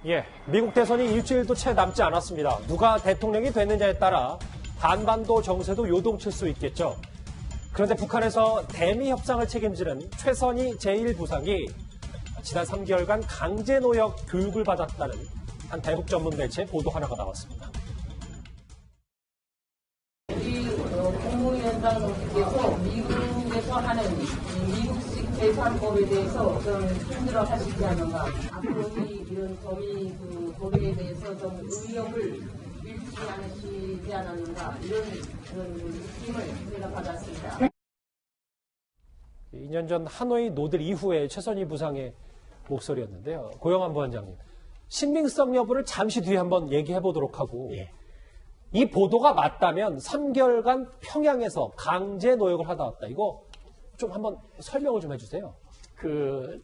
예, 미국 대선이 일주일도 채 남지 않았습니다. 누가 대통령이 됐느냐에 따라 한반도 정세도 요동칠 수 있겠죠. 그런데 북한에서 대미 협상을 책임지는 최선희 제1부상이 지난 3개월간 강제노역 교육을 받았다는 한 대북 전문 매체 보도 하나가 나왔습니다. 우리 국무위원장께서 미국에서 하는 미국식 재판법에 대해서 좀 힘들어 하시지 않는가. 앞으로 이런 범위 법에 대해서 좀 의욕을 잃지 않으시지 않았는가. 이런 느낌을 제가 받았습니다. 2년 전 하노이 노들 이후에 최선희 부상의 목소리였는데요. 고영한 부원장님, 신빙성 여부를 잠시 뒤에 한번 얘기해 보도록 하고, 이 보도가 맞다면 3개월간 평양에서 강제 노역을 하다 왔다. 이거 좀 한번 설명을 좀 해주세요.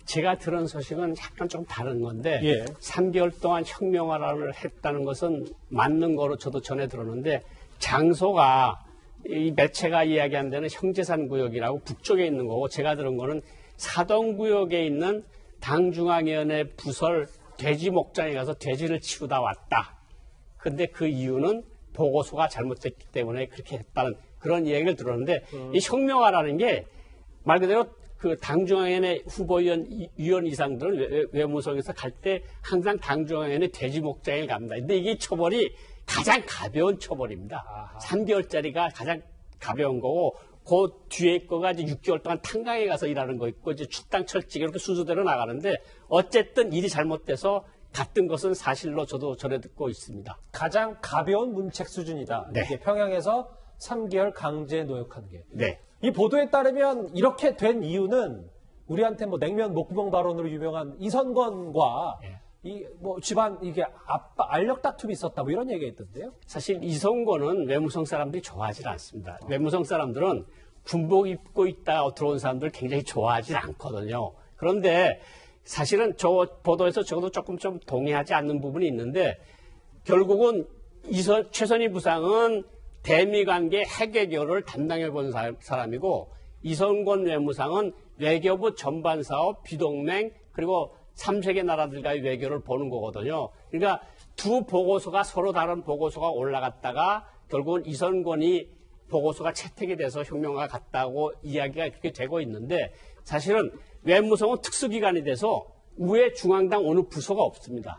제가 들은 소식은 약간 좀 다른 건데, 3개월 동안 혁명화를 했다는 것은 맞는 거로 저도 전해 들었는데, 장소가 이 매체가 이야기한 데는 형제산 구역이라고 북쪽에 있는 거고, 제가 들은 거는 사동구역에 있는 당중앙위원회 부설 돼지 목장에 가서 돼지를 치우다 왔다. 근데 그 이유는 보고서가 잘못됐기 때문에 그렇게 했다는 그런 이야기를 들었는데, 이 혁명화라는 게 말 그대로 그 당중앙위원회 후보위원 이상들은 외무성에서 갈 때 항상 당중앙위원회 돼지 목장에 갑니다. 근데 이게 처벌이 가장 가벼운 처벌입니다. 3개월짜리가 가장 가벼운 거고, 그 뒤에 거가 이제 6개월 동안 탄광에 가서 일하는 거 있고, 이제 축당 철칙 이렇게 순서대로 나가는데, 어쨌든 일이 잘못돼서 갔던 것은 사실로 저도 전해 듣고 있습니다. 가장 가벼운 문책 수준이다. 네. 이게 평양에서 3개월 강제 노역한 게. 네. 이 보도에 따르면 이렇게 된 이유는 우리한테 뭐 냉면 목구멍 발언으로 유명한 이선건과 이 뭐 집안 이게 알력 다툼이 있었다 뭐 이런 얘기가 있던데요. 사실 이선건은 외무성 사람들이 좋아하지 않습니다. 외무성 사람들은 군복 입고 있다 들어온 사람들 굉장히 좋아하지 않거든요. 그런데 사실은 저 보도에서 저도 조금 좀 동의하지 않는 부분이 있는데, 결국은 최선희 부상은 대미관계 핵외교를 담당해 본 사람이고, 이선건 외무상은 외교부 전반 사업, 비동맹, 그리고 3세계 나라들과의 외교를 보는 거거든요. 그러니까 두 보고서가 서로 다른 보고서가 올라갔다가 결국은 이선건이 보고서가 채택이 돼서 혁명화가 갔다고 이야기가 그렇게 되고 있는데, 사실은 외무성은 특수기관이 돼서 우회 중앙당 어느 부서가 없습니다.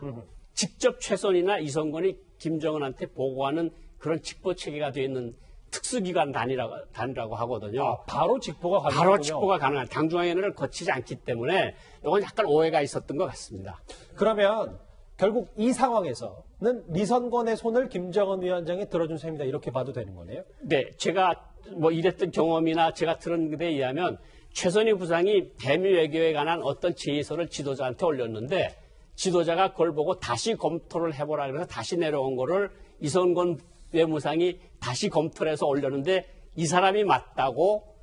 직접 최선이나 이선건이 김정은한테 보고하는 그런 직보체계가 되어 있는 특수기관 단위라고 하거든요. 바로 직보가 가능하군요. 바로 직보가 가능한 당중앙위원회를 거치지 않기 때문에 이건 약간 오해가 있었던 것 같습니다. 그러면 결국 이 상황에서는 리선건의 손을 김정은 위원장이 들어준 셈이다 이렇게 봐도 되는 거네요? 네, 제가 뭐 이랬던 경험이나 제가 들은 데에 의하면 최선희 부상이 대미 외교에 관한 어떤 제의서를 지도자한테 올렸는데, 지도자가 그걸 보고 다시 검토를 해보라 그래서 다시 내려온 거를 이선건 외무상이 다시 검토를 해서 올렸는데, 이 사람이 맞다고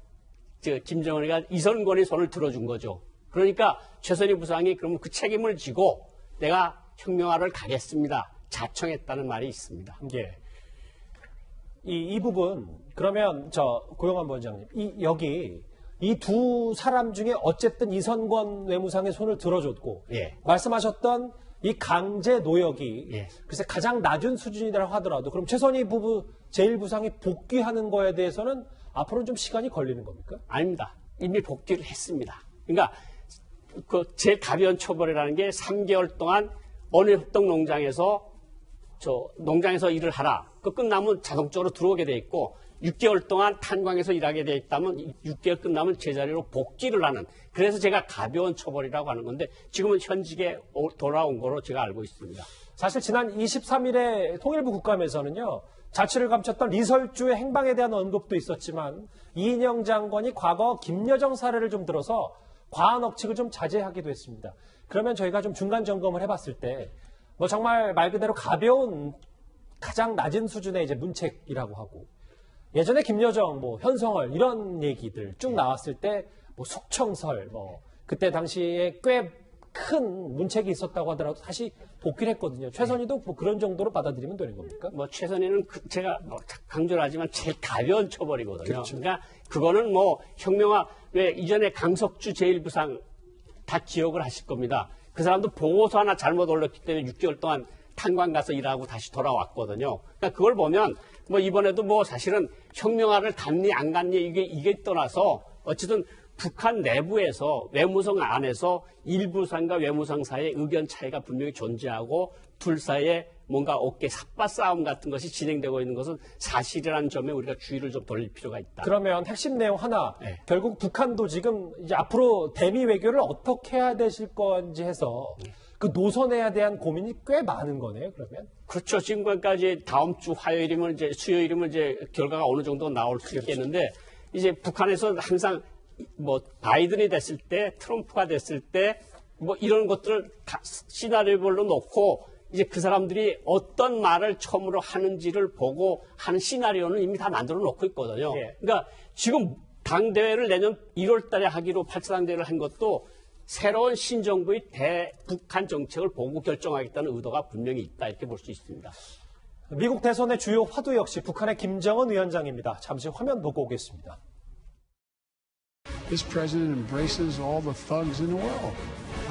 김정은이가 이선건의 손을 들어준 거죠. 그러니까 최선희 부상이 그러면 그 책임을 지고 내가 혁명화를 가겠습니다, 자청했다는 말이 있습니다. 예. 이 부분 그러면 고영한 부원장님, 여기 이 두 사람 중에 어쨌든 이선건 외무상의 손을 들어줬고, 말씀하셨던 이 강제 노역이 글쎄 가장 낮은 수준이라고 하더라도, 그럼 최선희 부부 제1부상이 복귀하는 거에 대해서는 앞으로는 좀 시간이 걸리는 겁니까? 아닙니다. 이미 복귀를 했습니다. 그러니까 제일 가벼운 처벌이라는 게 3개월 동안 어느 협동 농장에서 일을 하라. 그 끝나면 자동적으로 들어오게 돼 있고, 6개월 동안 탄광에서 일하게 돼 있다면 6개월 끝나면 제자리로 복귀를 하는, 그래서 제가 가벼운 처벌이라고 하는 건데, 지금은 현직에 돌아온 거로 제가 알고 있습니다. 사실 지난 23일에 통일부 국감에서는요, 자취를 감췄던 리설주의 행방에 대한 언급도 있었지만, 이인영 장관이 과거 김여정 사례를 좀 들어서 과한 억측을 좀 자제하기도 했습니다. 그러면 저희가 좀 중간 점검을 해봤을 때, 뭐 정말 말 그대로 가벼운 가장 낮은 수준의 이제 문책이라고 하고, 예전에 김여정, 현성월 이런 얘기들 쭉 나왔을 때 숙청설, 그때 당시에 꽤 큰 문책이 있었다고 하더라도 다시 복귀를 했거든요. 최선희도 그런 정도로 받아들이면 되는 겁니까? 최선희는 제가 강조를 하지만 제일 가벼운 처벌이거든요. 그렇죠. 그러니까 그거는 혁명화, 왜 이전에 강석주 제1부상 다 기억을 하실 겁니다. 그 사람도 보고서 하나 잘못 올렸기 때문에 6개월 동안 탄광 가서 일하고 다시 돌아왔거든요. 그러니까 그걸 보면 뭐 이번에도 뭐 사실은 혁명화를 갔니 안 갔니 이게 떠나서 어쨌든 북한 내부에서 외무성 안에서 일부상과 외무상 사이의 의견 차이가 분명히 존재하고 둘 사이에 뭔가 어깨 삿바 싸움 같은 것이 진행되고 있는 것은 사실이라는 점에 우리가 주의를 좀 돌릴 필요가 있다. 그러면 핵심 내용 하나, 네. 결국 북한도 지금 이제 앞으로 대미 외교를 어떻게 해야 되실 건지 해서 그 노선에 대한 고민이 꽤 많은 거네요, 그러면. 그렇죠. 지금까지 다음 주 화요일이면 이제 수요일이면 이제 결과가 어느 정도 나올 수 있겠는데 이제 북한에서 항상 뭐 바이든이 됐을 때 트럼프가 됐을 때 뭐 이런 것들을 다 시나리오별로 놓고 이제 그 사람들이 어떤 말을 처음으로 하는지를 보고 하는 시나리오는 이미 다 만들어 놓고 있거든요. 예. 그러니까 지금 당대회를 내년 1월 달에 하기로 8차 당대회를 한 것도 새로운 신정부의 대북한 정책을 보고 결정하겠다는 의도가 분명히 있다 이렇게 볼 수 있습니다. 미국 대선의 주요 화두 역시 북한의 김정은 위원장입니다. 잠시 화면 보고 오겠습니다. This president embraces all the thugs in the world.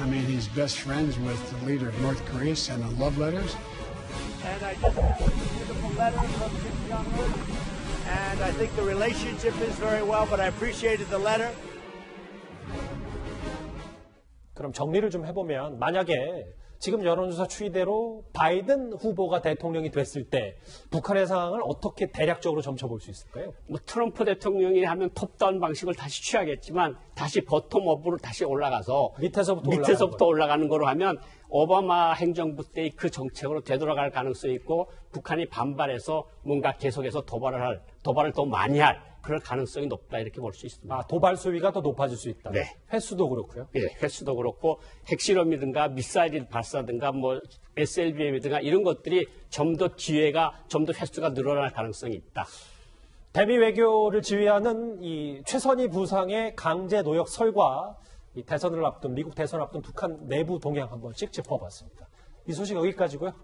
I mean, he's best friends with the leader of North Korea, sending love letters. And I just received a beautiful letter from Kim Jong-un. And I think the relationship is very well, but I appreciated the letter. 그럼 정리를 좀 해보면 만약에 지금 여론조사 추이대로 바이든 후보가 대통령이 됐을 때 북한의 상황을 어떻게 대략적으로 점쳐볼 수 있을까요? 뭐 트럼프 대통령이 하면 톱다운 방식을 다시 취하겠지만 다시 버텀업으로 다시 올라가서 밑에서부터 올라가는 거로 하면 오바마 행정부 때의 그 정책으로 되돌아갈 가능성이 있고 북한이 반발해서 뭔가 계속해서 도발을 더 많이 할 그럴 가능성이 높다 이렇게 볼 수 있습니다. 아, 도발 수위가 더 높아질 수 있다. 네. 횟수도 그렇고요. 예, 횟수도 그렇고 핵실험이든가 미사일 발사든가 뭐 SLBM이든가 이런 것들이 좀 더 횟수가 늘어날 가능성이 있다. 대미 외교를 지휘하는 이 최선희 부상의 강제 노역 설과 이 대선을 앞둔 미국 대선을 앞둔 북한 내부 동향 한번씩 짚어봤습니다. 이 소식 여기까지고요.